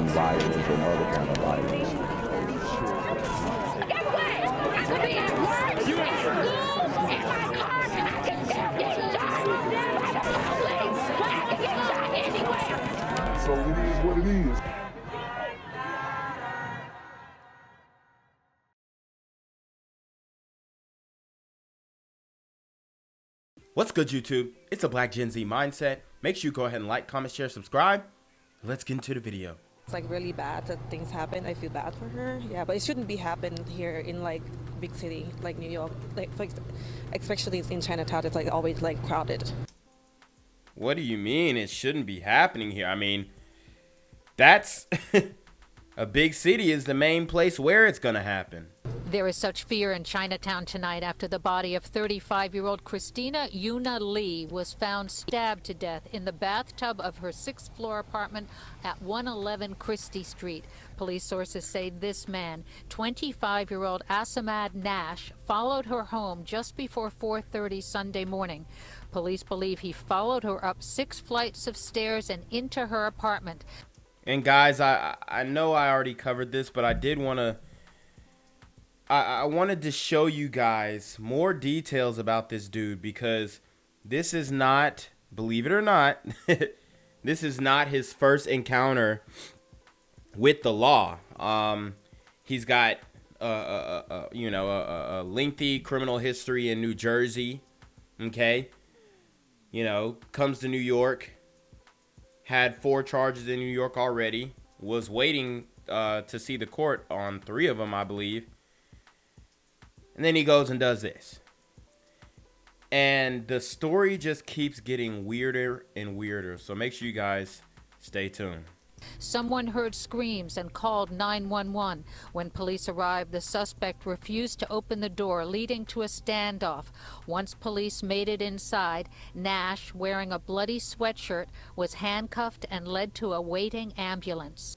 violence or no other kind of violence. Get away! I could be at work, at school, in my car, I can still get shot by the police, but I can get shot anywhere. So it is what it is. What's good, YouTube? It's a Black Gen Z Mindset. Make sure you go ahead and like, comment, share, subscribe. Let's get into the video. It's like really bad that things happen. I feel bad for her. Yeah, but it shouldn't be happened here in like big city like New York. Like especially in Chinatown, it's like always like crowded. What do you mean it shouldn't be happening here? I mean, that's a big city is the main place where it's gonna happen. There is such fear in Chinatown tonight after the body of 35-year-old Chiristina Yuna Lee was found stabbed to death in the bathtub of her 6th-floor apartment at 111 Christie Street. Police sources say this man, 25-year-old Assamad Nash, followed her home just before 4:30 Sunday morning. Police believe he followed her up 6 flights of stairs and into her apartment. And guys, I know I already covered this, but I did want to I wanted to show you guys more details about this dude, because this is not, believe it or not, this is not his first encounter with the law. He's got a lengthy criminal history in New Jersey. Okay, comes to New York, had 4 charges in New York already, was waiting to see the court on 3 of them, I believe. And then he goes and does this. And the story just keeps getting weirder and weirder. So make sure you guys stay tuned. Someone heard screams and called 911. When police arrived, the suspect refused to open the door, leading to a standoff. Once police made it inside, Nash, wearing a bloody sweatshirt, was handcuffed and led to a waiting ambulance.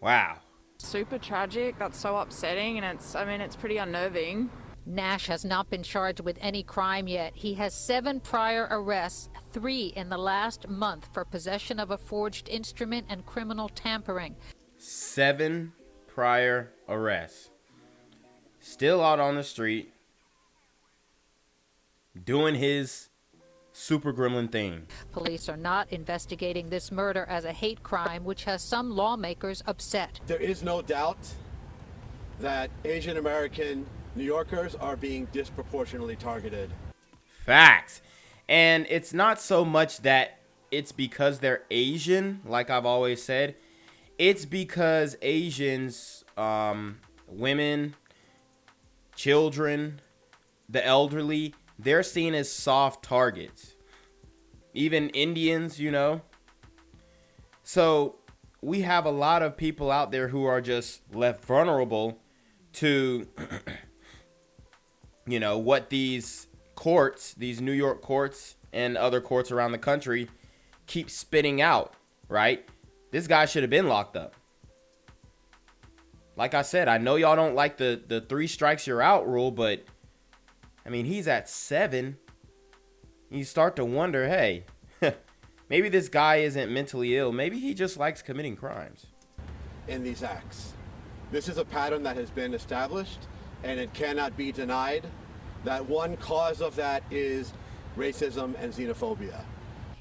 Wow. Super tragic. That's so upsetting, and it's pretty unnerving. Nash has not been charged with any crime yet. He has 7 prior arrests, 3 in the last month for possession of a forged instrument and criminal tampering. 7 prior arrests. Still out on the street, doing his super gremlin thing. Police are not investigating this murder as a hate crime, which has some lawmakers upset. There is no doubt that Asian American New Yorkers are being disproportionately targeted. Facts. And it's not so much that it's because they're Asian, like I've always said. It's because Asians, women, children, the elderly, they're seen as soft targets. Even Indians, So we have a lot of people out there who are just left vulnerable to, what these courts, these New York courts and other courts around the country keep spitting out, right? This guy should have been locked up. Like I said, I know y'all don't like the 3 strikes you're out rule, but I mean, he's at 7. You start to wonder, hey, maybe this guy isn't mentally ill. Maybe he just likes committing crimes. In these acts. This is a pattern that has been established, and it cannot be denied that one cause of that is racism and xenophobia.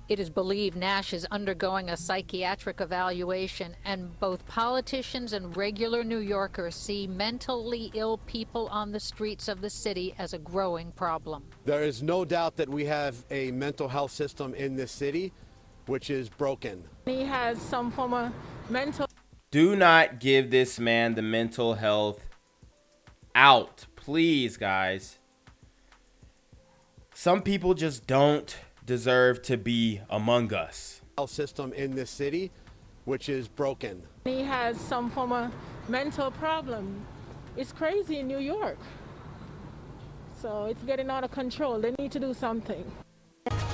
It is believed Nash is undergoing a psychiatric evaluation, and both politicians and regular New Yorkers see mentally ill people on the streets of the city as a growing problem. There is no doubt that we have a mental health system in this city which is broken. He has some form of mental... Do not give this man the mental health out. Please, guys. Some people just don't deserve to be among us. Health system in this city which is broken. He has some form of mental problem. It's crazy in New York. So it's getting out of control. They need to do something.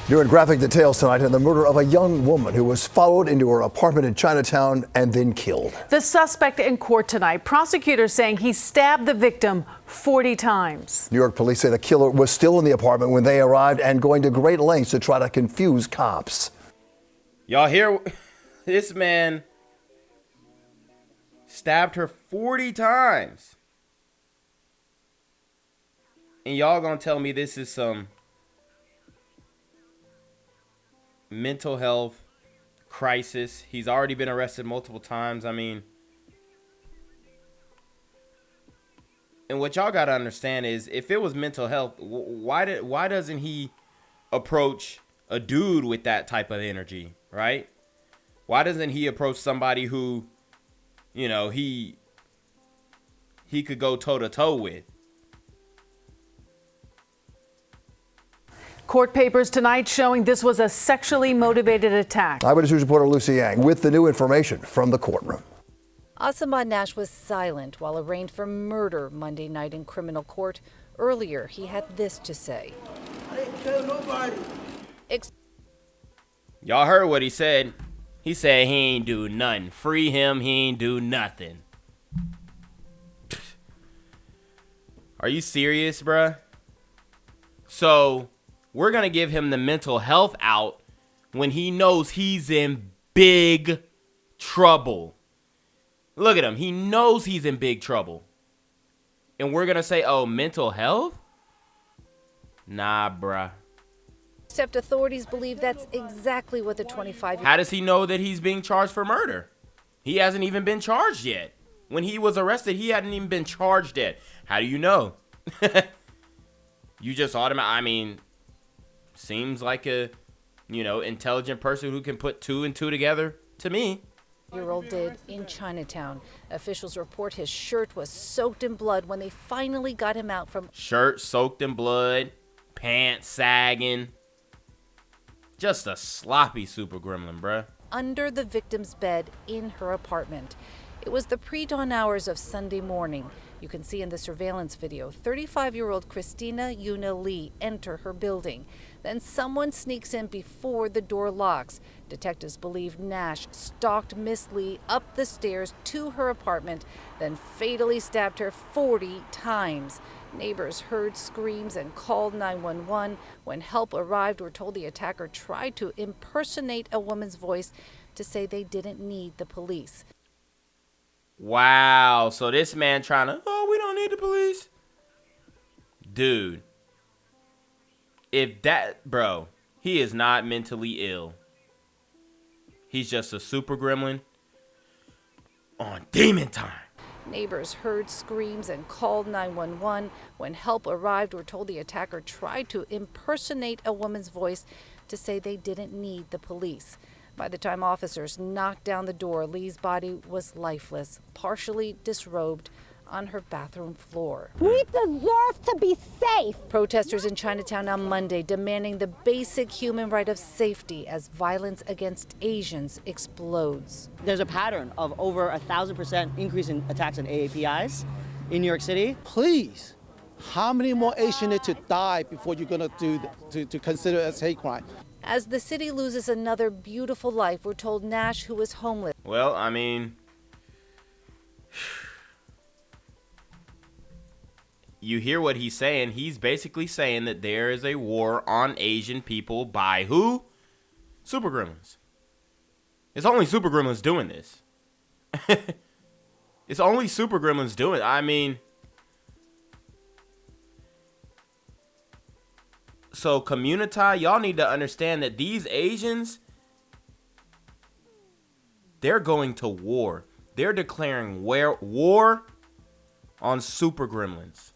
New and graphic details tonight on the murder of a young woman who was followed into her apartment in Chinatown and then killed. The suspect in court tonight. Prosecutors saying he stabbed the victim 40 times. New York police say the killer was still in the apartment when they arrived and going to great lengths to try to confuse cops. Y'all hear this man Stabbed her 40 times. And y'all gonna tell me this is some mental health crisis. He's already been arrested multiple times. I mean, and what y'all gotta understand is, if it was mental health, why doesn't he approach a dude with that type of energy, right? Why doesn't he approach somebody who, you know, he could go toe to toe with? Court papers tonight showing this was a sexually motivated attack. Eyewitness News reporter Lucy Yang with the new information from the courtroom. Assamad Nash was silent while arraigned for murder Monday night in criminal court. Earlier, he had this to say. I didn't kill nobody. Y'all heard what he said. He said he ain't do nothing. Free him, he ain't do nothing. Are you serious, bruh? So, we're going to give him the mental health out when he knows he's in big trouble. Look at him. He knows he's in big trouble. And we're going to say, oh, mental health? Nah, bruh. Except authorities believe that's exactly what the 25-year-old... How does he know that he's being charged for murder? He hasn't even been charged yet. When he was arrested, he hadn't even been charged yet. How do you know? You just I mean, seems like a, you know, intelligent person who can put two and two together to me. Year-old did in Chinatown. Officials report his shirt was soaked in blood when they finally got him out from... Shirt soaked in blood, pants sagging. Just a sloppy super gremlin, bruh. Under the victim's bed in her apartment. It was the pre-dawn hours of Sunday morning. You can see in the surveillance video, 35-year-old Chiristina Yuna Lee enter her building. Then someone sneaks in before the door locks. Detectives believe Nash stalked Miss Lee up the stairs to her apartment, then fatally stabbed her 40 times. Neighbors heard screams and called 911. When help arrived, we're told the attacker tried to impersonate a woman's voice to say they didn't need the police. Wow. So this man trying to, oh, we don't need the police. Dude. If that, bro, he is not mentally ill. He's just a super gremlin on demon time. Neighbors heard screams and called 911. When help arrived, we're told the attacker tried to impersonate a woman's voice to say they didn't need the police. By the time officers knocked down the door, Lee's body was lifeless, partially disrobed on her bathroom floor. We deserve to be safe. Protesters in Chinatown on Monday demanding the basic human right of safety as violence against Asians explodes. There's a pattern of over 1,000% increase in attacks on AAPIs in New York City. Please, how many more Asians need to die before you're going to consider it as hate crime? As the city loses another beautiful life, we're told Nash, who was homeless. Well, I mean, you hear what he's saying. He's basically saying that there is a war on Asian people by who? Super gremlins. It's only super gremlins doing this. It's only super gremlins doing it. I mean, so community, y'all need to understand that these Asians, they're going to war. They're declaring war on super gremlins.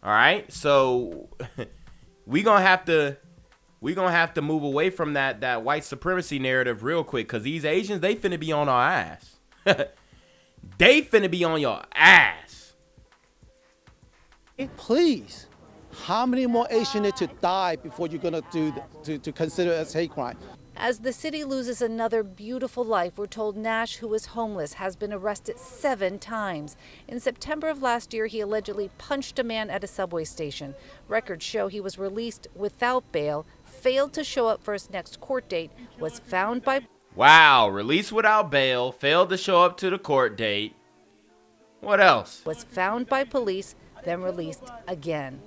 All right, so we gonna have to move away from that white supremacy narrative real quick, cause these Asians, they finna be on our ass. They finna be on your ass. Please, how many more Asians need to die before you're going to consider it as hate crime? As the city loses another beautiful life, we're told Nash, who was homeless, has been arrested 7 times. In September of last year, he allegedly punched a man at a subway station. Records show he was released without bail, failed to show up for his next court date, was found by... Wow, released without bail, failed to show up to the court date. What else? Was found by police, then released again.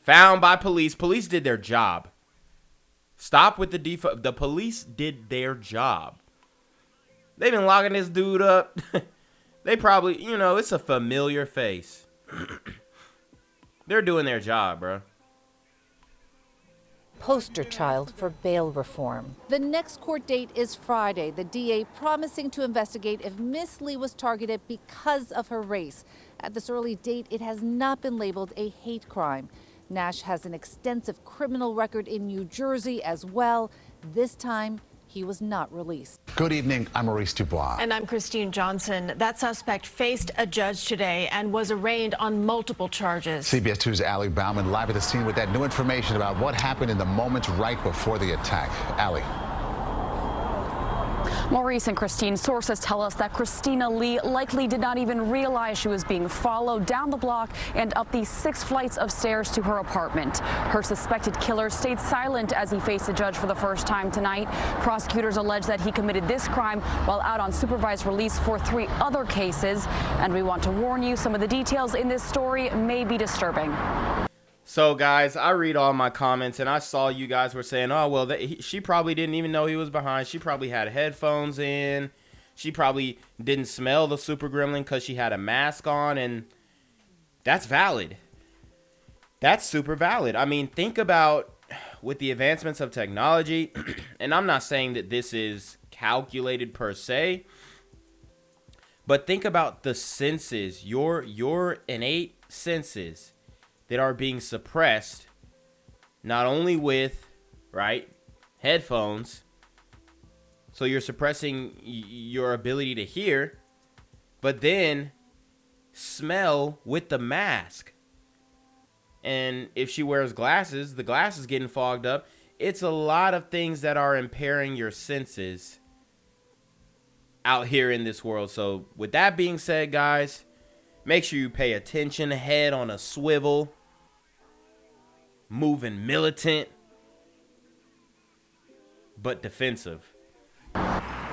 Found by police. Police did their job. Stop with the police did their job. They've been locking this dude up. They probably, you know, it's a familiar face. They're doing their job, bro. Poster child for bail reform. The next court date is Friday. The DA promising to investigate if Miss Lee was targeted because of her race. At this early date, it has not been labeled a hate crime. Nash has an extensive criminal record in New Jersey as well. This time, he was not released. Good evening. I'm Maurice Dubois. And I'm Christine Johnson. That suspect faced a judge today and was arraigned on multiple charges. CBS 2's Allie Bauman live at the scene with that new information about what happened in the moments right before the attack. Allie. Maurice and Christine, sources tell us that Chiristina Lee likely did not even realize she was being followed down the block and up the 6 flights of stairs to her apartment. Her suspected killer stayed silent as he faced the judge for the first time tonight. Prosecutors allege that he committed this crime while out on supervised release for 3 other cases. And we want to warn you, some of the details in this story may be disturbing. So, guys, I read all my comments, and I saw you guys were saying, oh, well, she probably didn't even know he was behind. She probably had headphones in. She probably didn't smell the super gremlin because she had a mask on, and that's valid. That's super valid. I mean, think about with the advancements of technology, and I'm not saying that this is calculated per se, but think about the senses, your innate senses that are being suppressed, not only with, right, headphones, so you're suppressing your ability to hear, but then smell with the mask. And if she wears glasses, the glasses getting fogged up. It's a lot of things that are impairing your senses out here in this world. So with that being said, guys, make sure you pay attention, head on a swivel, moving militant, but defensive.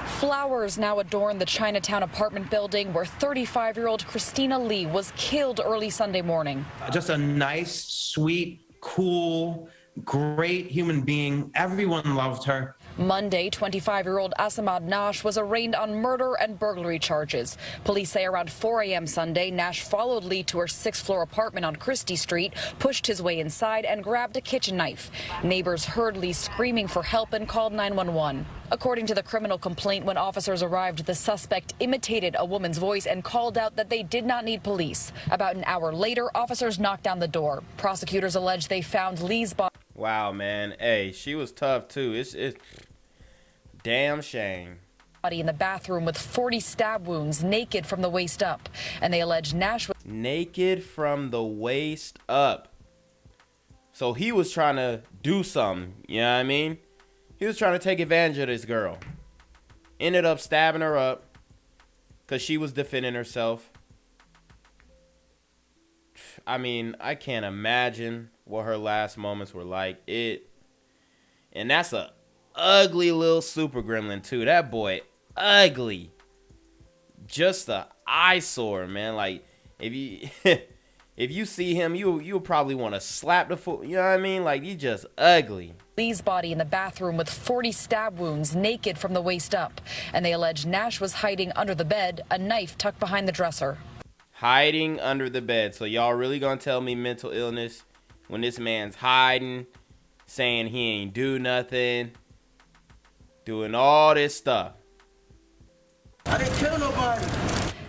Flowers now adorn the Chinatown apartment building where 35-year-old Chiristina Lee was killed early Sunday morning. Just a nice, sweet, cool, great human being. Everyone loved her. Monday, 25-year-old Assamad Nash was arraigned on murder and burglary charges. Police say around 4 a.m. Sunday, Nash followed Lee to her 6th-floor apartment on Christie Street, pushed his way inside, and grabbed a kitchen knife. Neighbors heard Lee screaming for help and called 911. According to the criminal complaint, when officers arrived, the suspect imitated a woman's voice and called out that they did not need police. About an hour later, officers knocked down the door. Prosecutors allege they found Lee's body. Wow, man. Hey, she was tough, too. It's damn shame. In the bathroom with 40 stab wounds, naked from the waist up. And they allege Nash was naked from the waist up. So he was trying to do something. You know what I mean? He was trying to take advantage of this girl. Ended up stabbing her up because she was defending herself. I mean, I can't imagine what her last moments were like. And that's a ugly little super gremlin too. That boy ugly. Just a eyesore, man. Like if you see him, you'll probably want to slap the foot. You know what I mean? Like, he just ugly. Lee's body in the bathroom with 40 stab wounds, naked from the waist up. And they allege Nash was hiding under the bed, a knife tucked behind the dresser. Hiding under the bed. So y'all really gonna tell me mental illness when this man's hiding, saying he ain't do nothing, doing all this stuff? I didn't kill nobody.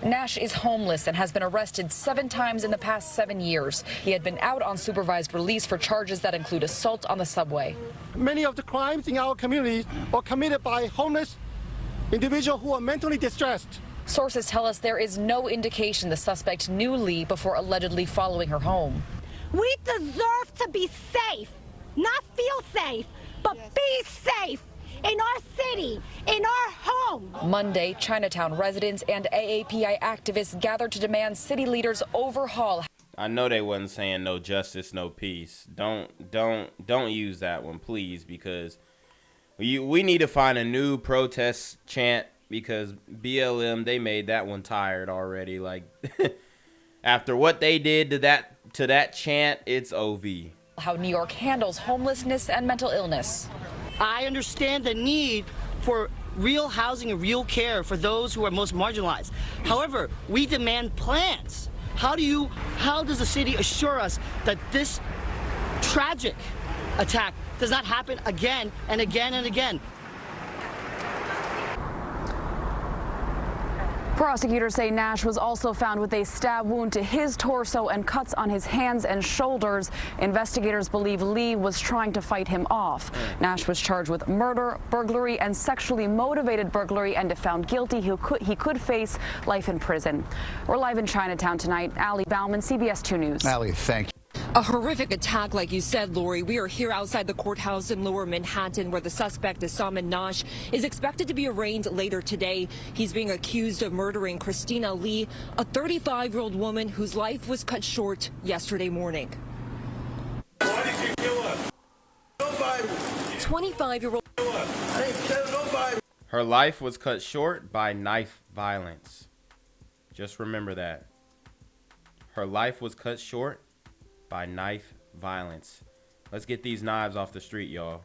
Nash is homeless and has been arrested 7 times in the past 7 years. He had been out on supervised release for charges that include assault on the subway. Many of the crimes in our community are committed by homeless individuals who are mentally distressed. Sources tell us there is no indication the suspect knew Lee before allegedly following her home. We deserve to be safe, not feel safe, but be safe. In our city, in our home. Monday, Chinatown residents and AAPI activists gathered to demand city leaders overhaul. I know they wasn't saying no justice, no peace. Don't use that one, please, because we need to find a new protest chant, because BLM, they made that one tired already. Like after what they did to that chant, it's OV. How New York handles homelessness and mental illness. I understand the need for real housing and real care for those who are most marginalized. However, we demand plans. How does the city assure us that this tragic attack does not happen again and again and again? Prosecutors say Nash was also found with a stab wound to his torso and cuts on his hands and shoulders. Investigators believe Lee was trying to fight him off. Nash was charged with murder, burglary, and sexually motivated burglary, and if found guilty, he could face life in prison. We're live in Chinatown tonight. Ali Bauman, CBS 2 News. Ali, thank you. A horrific attack, like you said, Lori. We are here outside the courthouse in Lower Manhattan, where the suspect, Assamad Nash, is expected to be arraigned later today. He's being accused of murdering Chiristina Lee, a 35-year-old woman whose life was cut short yesterday morning. Why did you kill her? Nobody. 25-year-old. I didn't kill nobody. Her life was cut short by knife violence. Just remember that. Her life was cut short by knife violence. Let's get these knives off the street, y'all.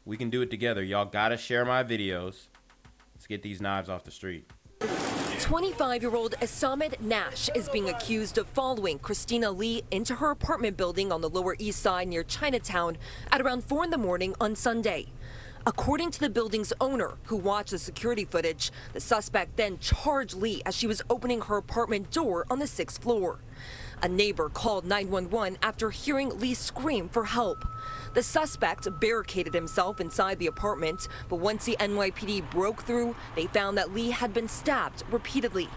We can do it together. Y'all gotta share my videos. Let's get these knives off the street. 25-year-old Assamad Nash is being accused of following Chiristina Lee into her apartment building on the Lower East Side near Chinatown at around 4 in the morning on Sunday. According to the building's owner, who watched the security footage, the suspect then charged Lee as she was opening her apartment door on the 6th floor. A neighbor called 911 after hearing Lee scream for help. The suspect barricaded himself inside the apartment, but once the NYPD broke through, they found that Lee had been stabbed repeatedly.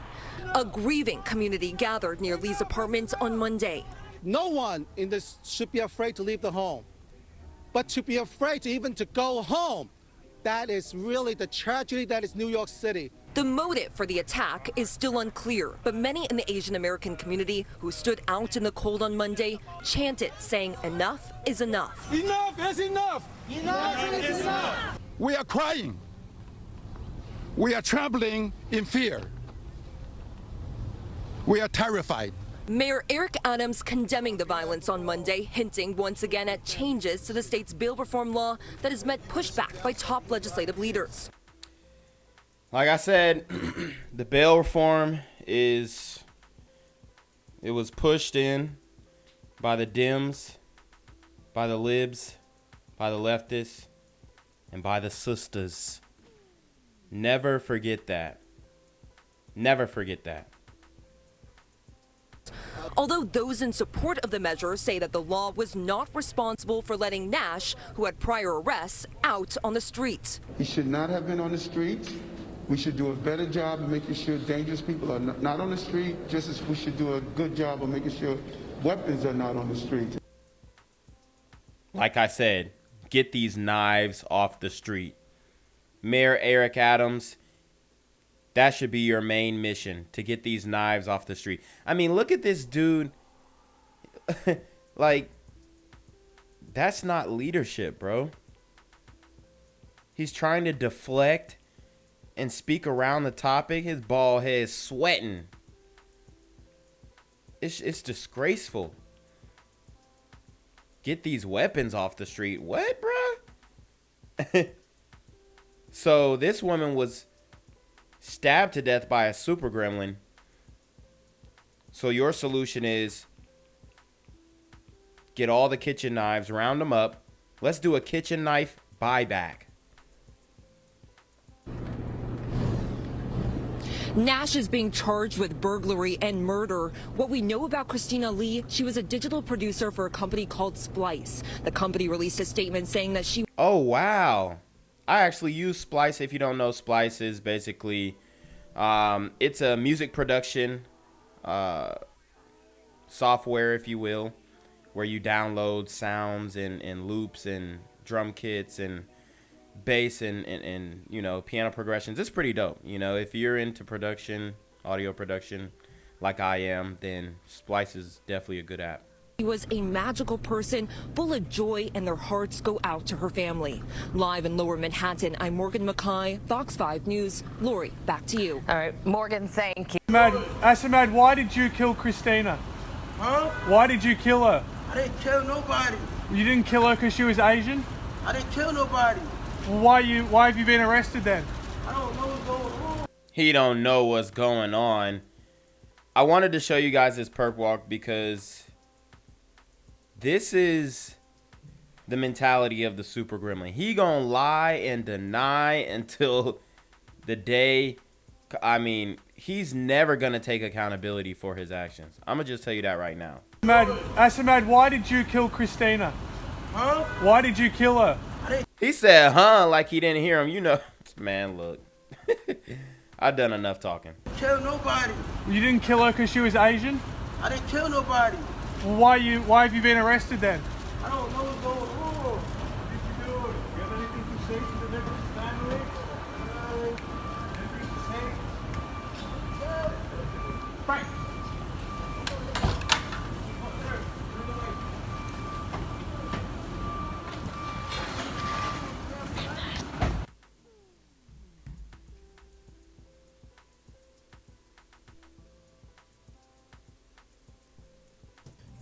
A grieving community gathered near Lee's apartment on Monday. No one in this should be afraid to leave the home, but to be afraid to go home, that is really the tragedy that is New York City. The motive for the attack is still unclear, but many in the Asian American community who stood out in the cold on Monday chanted, saying enough is enough. Enough is enough. Enough is enough. We are crying. We are trembling in fear. We are terrified. Mayor Eric Adams condemning the violence on Monday, hinting once again at changes to the state's bail reform law that has met pushback by top legislative leaders. Like I said, the bail reform was pushed in by the Dems, by the libs, by the leftists, and by the sisters. Never forget that. Never forget that. Although those in support of the measure say that the law was not responsible for letting Nash, who had prior arrests, out on the street. He should not have been on the streets. We should do a better job of making sure dangerous people are not on the street, just as we should do a good job of making sure weapons are not on the street. Like I said, get these knives off the street. Mayor Eric Adams, that should be your main mission, to get these knives off the street. I mean, look at this dude. Like, that's not leadership, bro. He's trying to deflect and speak around the topic. His bald head is sweating. It's disgraceful. Get these weapons off the street. What, bruh? So this woman was stabbed to death by a super gremlin. So your solution is get all the kitchen knives, round them up. Let's do a kitchen knife buyback. Nash is being charged with burglary and murder. What we know about Chiristina Lee, she was a digital producer for a company called Splice. The company released a statement saying that she... Oh, wow. I actually use Splice. If you don't know, Splice is basically, it's a music production software, if you will, where you download sounds and loops and drum kits and bass and you know, piano progressions. It's pretty dope. You know, if you're into production, audio production like I am, then Splice is definitely a good app. She was a magical person full of joy, and their hearts go out to her family. Live in Lower Manhattan, I'm Morgan Mackay, Fox 5 News. Lori, back to you. All right, Morgan, thank you. Assamad, why did you kill Chiristina? Huh? Why did you kill her? I didn't kill nobody. You didn't kill her because she was Asian? I didn't kill nobody. Why have you been arrested then? He don't know what's going on. I wanted to show you guys this perp walk because this is the mentality of the super gremlin. He gonna lie and deny until the day. I mean, he's never gonna take accountability for his actions. I'm gonna just tell you that right now. Assamad, why did you kill Chiristina? Huh? Why did you kill her? He said, huh, like he didn't hear him. You know, man, look. I've done enough talking. Kill nobody. You didn't kill her because she was Asian? I didn't kill nobody. Well, why have you been arrested then? I don't know what's going on. What did you do? You have anything to say to the victim's family? Anything to say? Right.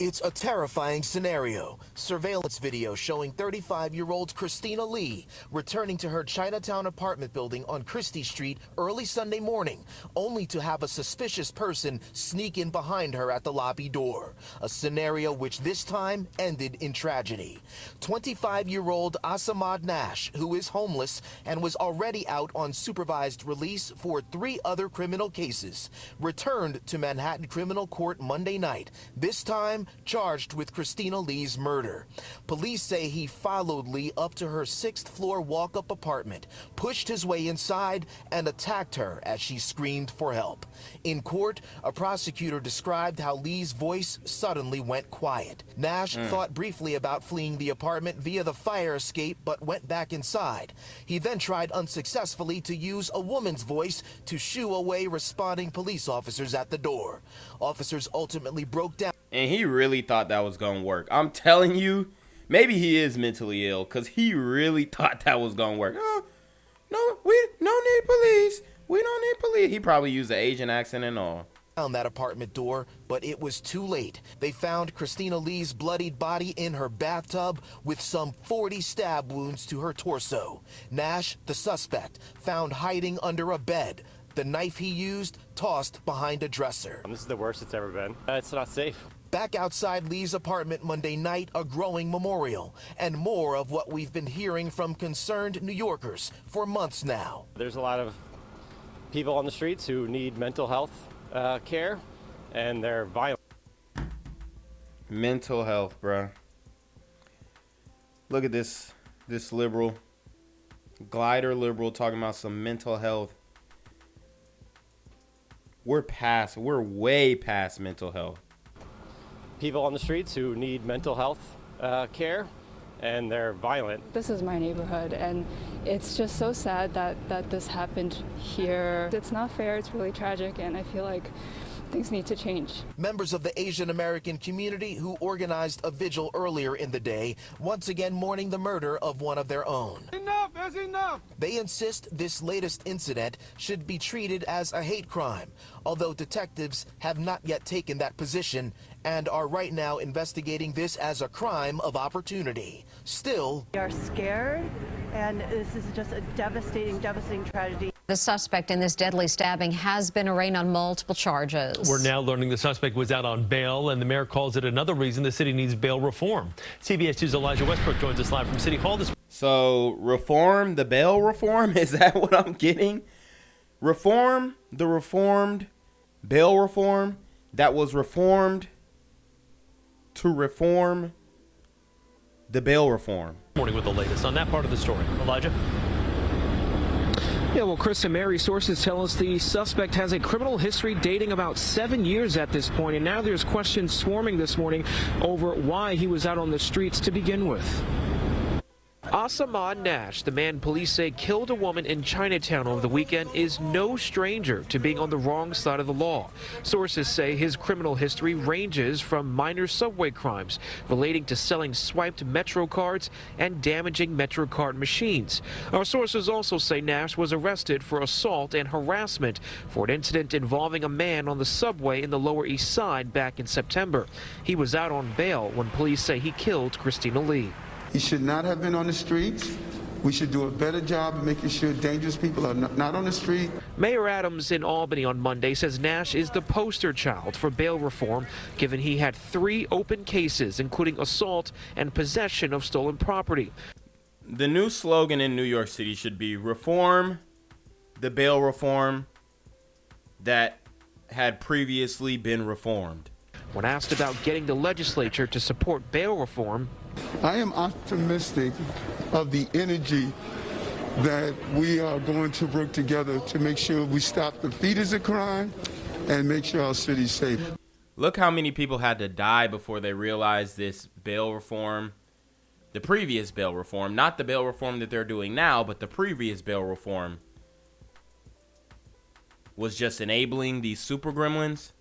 It's a terrifying scenario. Surveillance video showing 35-year-old Chiristina Lee returning to her Chinatown apartment building on Christie Street early Sunday morning, only to have a suspicious person sneak in behind her at the lobby door. A scenario which this time ended in tragedy. 25-year-old Assamad Nash, who is homeless and was already out on supervised release for 3 other criminal cases, returned to Manhattan Criminal Court Monday night, this time charged with Chiristina Lee's murder. Police say he followed Lee up to her 6th-floor walk-up apartment, pushed his way inside, and attacked her as she screamed for help. In court, a prosecutor described how Lee's voice suddenly went quiet. Nash thought briefly about fleeing the apartment via the fire escape, but went back inside. He then tried unsuccessfully to use a woman's voice to shoo away responding police officers at the door. Officers ultimately broke down. And he really thought that was gonna work. I'm telling you, maybe he is mentally ill because he really thought that was gonna work. Oh, no, we don't need police. We don't need police. He probably used the Asian accent and all. Found that apartment door, but it was too late. They found Chiristina Lee's bloodied body in her bathtub with some 40 stab wounds to her torso. Nash, the suspect, found hiding under a bed. The knife he used tossed behind a dresser. This is the worst it's ever been. It's not safe. Back outside Lee's apartment Monday night, a growing memorial, and more of what we've been hearing from concerned New Yorkers for months now. There's a lot of people on the streets who need mental health care, and they're violent. Mental health, bruh. Look at this liberal, glider liberal talking about some mental health. We're way past mental health. People on the streets who need mental health care, and they're violent. This is my neighborhood, and it's just so sad that this happened here. It's not fair, it's really tragic, and I feel like things need to change. Members of the Asian American community who organized a vigil earlier in the day, once again mourning the murder of one of their own. Enough is enough. They insist this latest incident should be treated as a hate crime, although detectives have not yet taken that position and are right now investigating this as a crime of opportunity. Still, we are scared, and this is just a devastating tragedy. The suspect in this deadly stabbing has been arraigned on multiple charges. We're now learning the suspect was out on bail, and the mayor calls it another reason the city needs bail reform. CBS 2's Elijah Westbrook joins us live from City Hall this. So, reform, the bail reform? Is that what I'm getting? Reform, the reformed bail reform that was reformed to reform the bail reform. Morning with the latest on that part of the story. Elijah? Yeah, well, Chris and Mary, sources tell us the suspect has a criminal history dating about 7 years at this point, and now there's questions swarming this morning over why he was out on the streets to begin with. Assamad Nash, the man police say killed a woman in Chinatown over the weekend, is no stranger to being on the wrong side of the law. Sources say his criminal history ranges from minor subway crimes relating to selling swiped Metro cards and damaging Metro card machines. Our sources also say Nash was arrested for assault and harassment for an incident involving a man on the subway in the Lower East Side back in September. He was out on bail when police say he killed Chiristina Lee. He should not have been on the streets. We should do a better job of making sure dangerous people are not on the street. Mayor Adams in Albany on Monday says Nash is the poster child for bail reform, given he had 3 open cases, including assault and possession of stolen property. The new slogan in New York City should be reform the bail reform that had previously been reformed. When asked about getting the legislature to support bail reform, I am optimistic of the energy that we are going to work together to make sure we stop the feeders of crime and make sure our city's safe. Look how many people had to die before they realized this bail reform, the previous bail reform, not the bail reform that they're doing now, but the previous bail reform was just enabling these super gremlins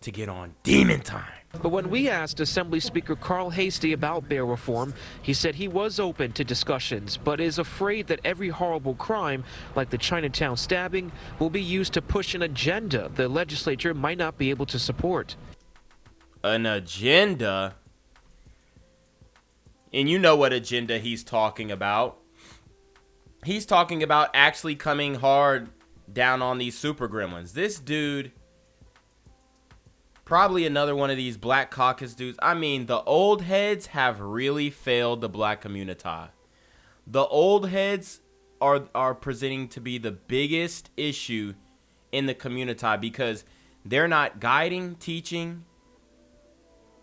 to get on demon time. But when we asked Assembly Speaker Carl Hastie about bail reform, he said he was open to discussions, but is afraid that every horrible crime, like the Chinatown stabbing, will be used to push an agenda the legislature might not be able to support. An agenda? And you know what agenda he's talking about. He's talking about actually coming hard down on these super gremlins. This dude, probably another one of these black caucus dudes. I mean, the old heads have really failed the black community. The old heads are presenting to be the biggest issue in the community because they're not guiding, teaching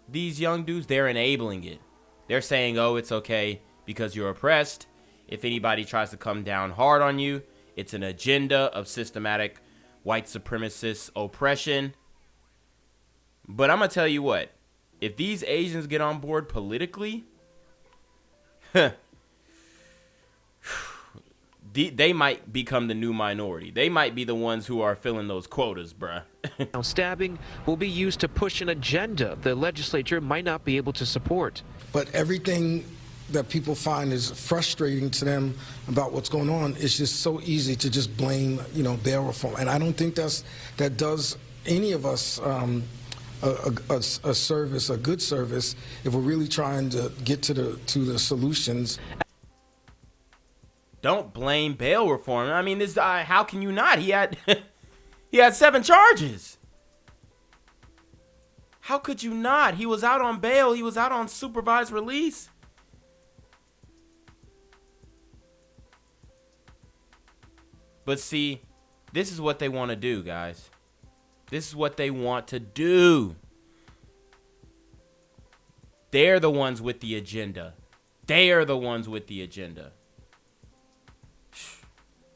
these young dudes. They're enabling it. They're saying, oh, it's okay because you're oppressed. If anybody tries to come down hard on you, it's an agenda of systematic white supremacist oppression. But I'm going to tell you what, if these Asians get on board politically, they might become the new minority. They might be the ones who are filling those quotas, bruh. Now, stabbing will be used to push an agenda the legislature might not be able to support. But everything that people find is frustrating to them about what's going on, it's just so easy to just blame, bail reform. And I don't think that does any of us a service, a good service, if we're really trying to get to the solutions. Don't blame bail reform. I mean, this how can you not? He had he had 7 charges. How could you not? He was out on bail. He was out on supervised release. But see, this is what they want to do, guys. This is what they want to do. They're the ones with the agenda. They are the ones with the agenda.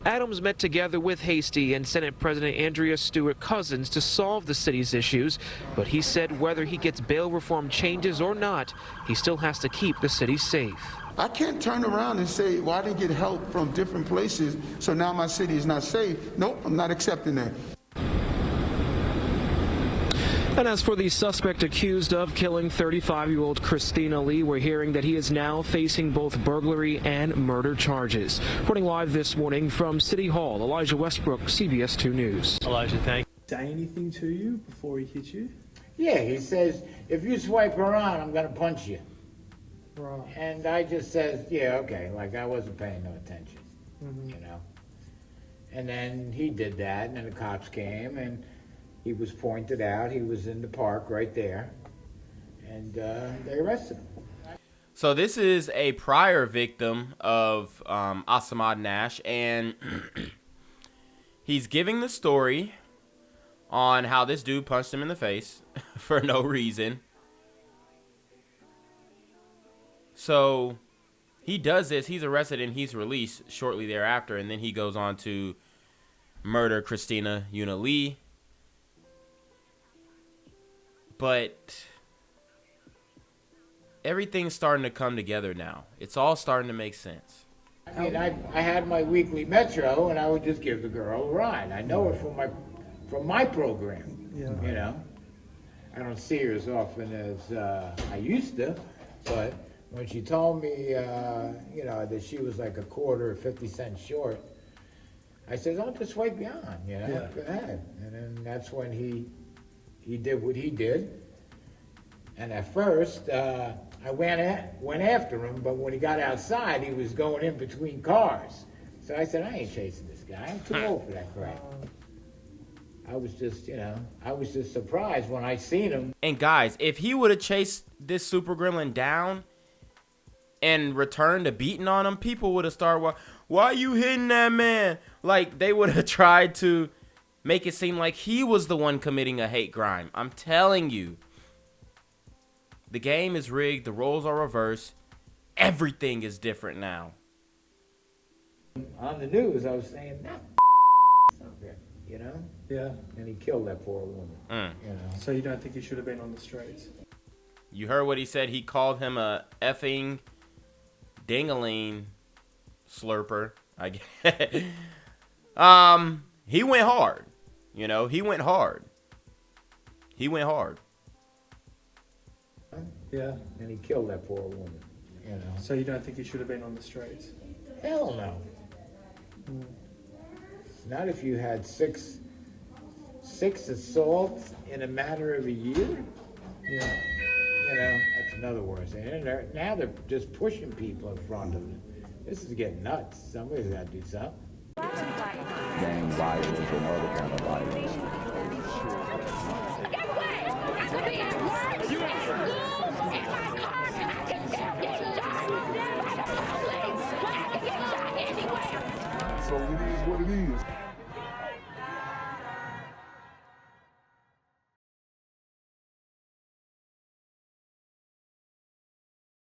Adams met together with Hastie and Senate President Andrea Stewart Cousins to solve the city's issues, but he said whether he gets bail reform changes or not, he still has to keep the city safe. I can't turn around and say, well, I didn't get help from different places, so now my city is not safe. Nope, I'm not accepting that. And as for the suspect accused of killing 35-year-old Chiristina Lee, we're hearing that he is now facing both burglary and murder charges. Reporting live this morning from City Hall, Elijah Westbrook, CBS 2 News. Elijah, thank you. Say anything to you before he hit you? Yeah, he says, if you swipe around, I'm going to punch you. Right. And I just says, yeah, okay, like I wasn't paying no attention, Mm-hmm. And then he did that, and then the cops came, and he was pointed out. He was in the park right there, and they arrested him. So this is a prior victim of Assamad Nash, and he's giving the story on how this dude punched him in the face for no reason. So he does this, he's arrested, and he's released shortly thereafter, and then he goes on to murder Chiristina Yuna Lee. But everything's starting to come together now. It's all starting to make sense. I mean, I had my weekly Metro, and I would just give the girl a ride. I know her from my program, I don't see her as often as I used to, but when she told me, that she was like a quarter or 50 cents short, I said, I'll just swipe you on, go ahead. And then that's when he did what he did. And at first, I went after him, but when he got outside, he was going in between cars. So I said, I ain't chasing this guy. I'm too old for that crap. I was just, I was just surprised when I seen him. And guys, if he would have chased this super gremlin down and returned to beating on him, people would have started, why are you hitting that man? Like, they would have tried to make it seem like he was the one committing a hate crime. I'm telling you. The game is rigged. The roles are reversed. Everything is different now. On the news, I was saying, that something, Yeah. And he killed that poor woman, So you don't think he should have been on the streets? You heard what he said. He called him a effing dingaling slurper, I guess. He went hard. He went hard. He went hard. Yeah. And he killed that poor woman, So you don't think he should have been on the streets? Hell no. Not if you had six assaults in a matter of a year. Yeah. That's another worse. And now they're just pushing people in front of them. This is getting nuts. Somebody's got to do something. Gang violence and other kind of violence. So it is what it is.